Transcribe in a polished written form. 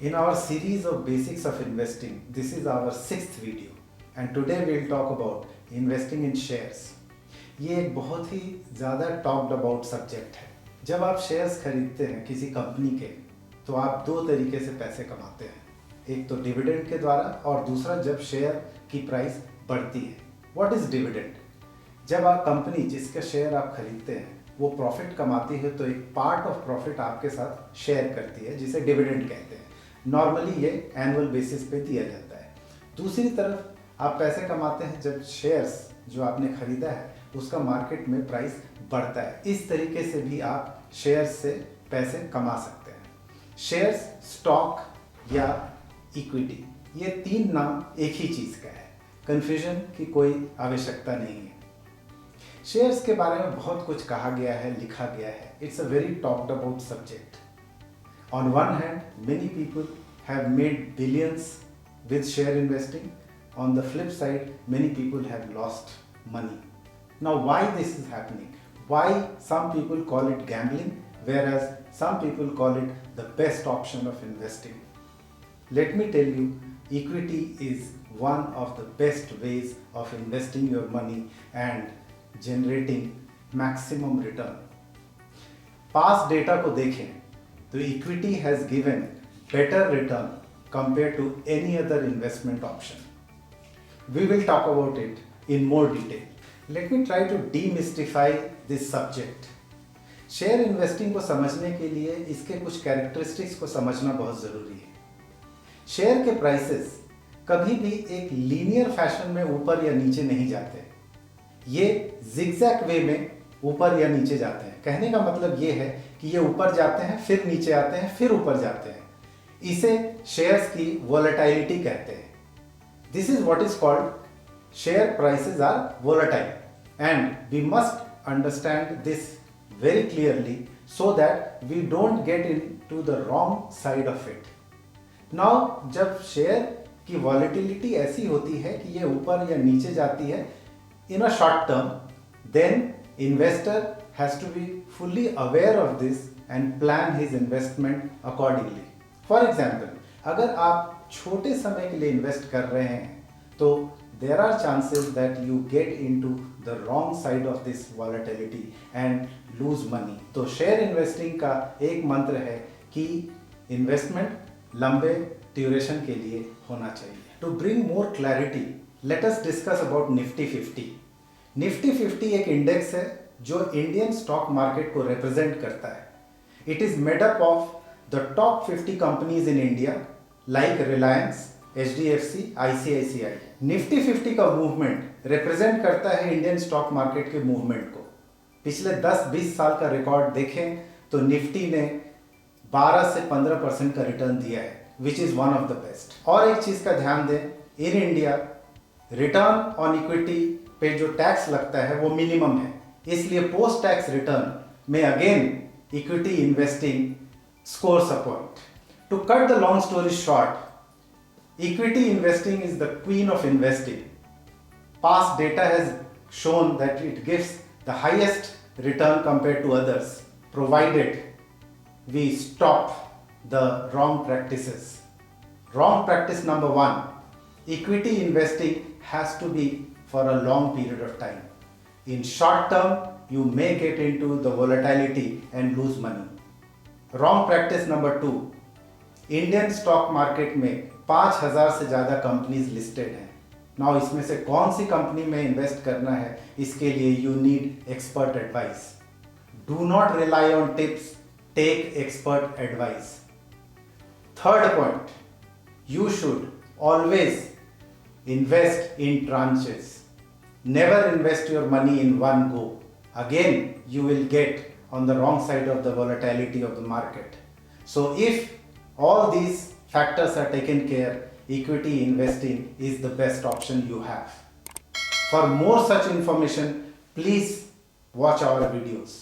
In our series of basics of investing, this is our 6th video and today we'll talk about investing in shares. ये एक बहुत ही ज़्यादा talked about subject है। जब आप shares खरीदते हैं किसी कंपनी के तो आप दो तरीके से पैसे कमाते हैं, एक तो डिविडेंड के द्वारा और दूसरा जब शेयर की प्राइस बढ़ती है। What is dividend? जब आप कंपनी जिसके शेयर आप खरीदते हैं वो प्रॉफिट कमाती है तो एक पार्ट ऑफ प्रॉफिट आपके साथ शेयर करती है जिसे डिविडेंड कहते हैं। नॉर्मली ये एनुअल बेसिस पे दिया जाता है। दूसरी तरफ आप पैसे कमाते हैं जब शेयर्स जो आपने खरीदा है उसका मार्केट में प्राइस बढ़ता है। इस तरीके से भी आप शेयर्स से पैसे कमा सकते हैं। शेयर्स, स्टॉक या इक्विटी, ये तीन नाम एक ही चीज़ का है। कन्फ्यूजन की कोई आवश्यकता नहीं है। शेयर्स के बारे में बहुत कुछ कहा गया है, लिखा गया है। It's a very talked about subject. On one hand, many people have made billions with share investing. On the flip side, many people have lost money. Now, why this is happening? Why some people call it gambling, whereas some people call it the best option of investing? Let me tell you, equity is one of the best ways of investing your money and generating maximum return. Past data को देखें तो equity has given better return compare to any other investment option. We will talk about it in more detail. Let me try to demystify this subject. Share investing को समझने के लिए इसके कुछ characteristics को समझना बहुत ज़रूरी है. शेयर के प्राइसेस कभी भी एक लीनियर फैशन में ऊपर या नीचे नहीं जाते. ये जिगजैग वे में ऊपर या नीचे जाते हैं. कहने का मतलब ये है कि ये ऊपर जाते हैं, फिर नीचे आते हैं, फिर ऊपर जाते हैं. इसे शेयर्स की वोलेटिलिटी कहते हैं. This is what is called share prices are volatile and we must understand this very clearly so that we don't get in to the wrong side of it. Now जब share की volatility ऐसी होती है कि ये ऊपर या नीचे जाती है in a short term, then investor has to be fully aware of this and plan his investment accordingly. For example, अगर आप छोटे समय के लिए इन्वेस्ट कर रहे हैं तो there are chances that you get into the wrong side of this volatility and lose money. तो शेयर इन्वेस्टिंग का एक मंत्र है कि इन्वेस्टमेंट लंबे ड्यूरेशन के लिए होना चाहिए. To bring more clarity, let us discuss about Nifty 50. Nifty 50 एक इंडेक्स है जो इंडियन स्टॉक मार्केट को रिप्रेजेंट करता है. It is made up of the top 50 companies in India like Reliance, HDFC, ICICI. Nifty 50 का मूवमेंट रिप्रेजेंट करता है Indian stock market के मूवमेंट को. पिछले 10-20 साल का रिकॉर्ड देखें तो निफ्टी ने 12 से 15% का रिटर्न दिया है, which is one of the best. और एक चीज का ध्यान दें, in India return on equity पे जो टैक्स लगता है वो मिनिमम है. इसलिए पोस्ट टैक्स रिटर्न में again equity investing scores a point. To cut the long story short, equity investing is the queen of investing. Past data has shown that it gives the highest return compared to others, provided we stop the wrong practices. Wrong practice number 1, equity investing has to be for a long period of time. In short term, you may get into the volatility and lose money. Wrong practice number 2, Indian stock market में 5000 से ज़्यादा companies listed हैं. Now इसमें से कौन सी company में invest करना है, इसके लिए you need expert advice. Do not rely on tips, take expert advice. Third point, you should always invest in tranches. Never invest your money in one go. Again, you will get on the wrong side of the volatility of the market. So if all these factors are taken care, equity investing is the best option you have. For more such information, please watch our videos.